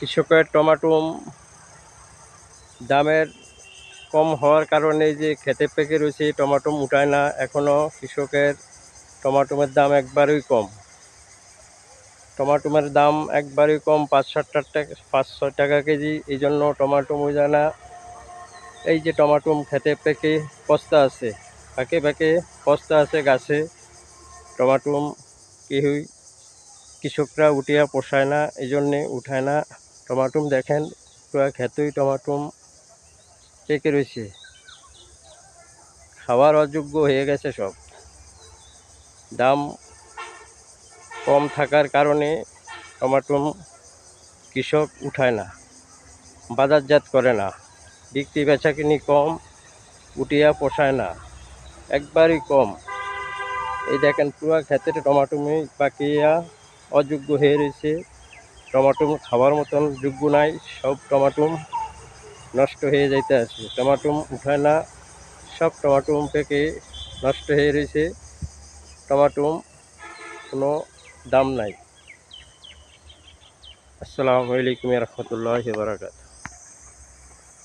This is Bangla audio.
কৃষকের টমাটম দামের কম হওয়ার কারণে যে খেতে পেকে রয়েছে টমাটম উঠায় না। এখনও কৃষকের টমাটমের দাম একবারই কম। টমাটমের দাম একবারই কম, 5-6 টাকা কেজি। এই জন্য টমাটম উঠায় না। এই যে টমাটম খেতে পেকে পস্তা আছে, ফাঁকে ফাঁকে পস্তা আছে গাছে। টমাটম কেউই কৃষকরা উঠিয়া পোষায় না, এই জন্যে উঠায় না। টমাটম দেখেন পুরো ক্ষেতই টমাটম পেকে রয়েছে, খাওয়ার অযোগ্য হয়ে গেছে সব। দাম কম থাকার কারণে টমাটম কৃষক উঠায় না, বাজারজাত করে না, বিক্রি বেচাকিনি কম, উঠিয়া পোষায় না, একবারই কম। এই দেখেন পুরো ক্ষেতের টমাটমই পাকিয়া অযোগ্য হয়ে রয়েছে। টমাটম খাওয়ার মতন যোগ্য নাই, সব টমাটম নষ্ট হয়ে যাইতে আছে। টমাটম উঠায় না, সব টমাটম পেকে নষ্ট হয়ে রয়েছে। টমাটম কোনো দাম নাই। আসসালামু আলাইকুম রহমতুল্লাহি ওয়া বারাকাতুহু।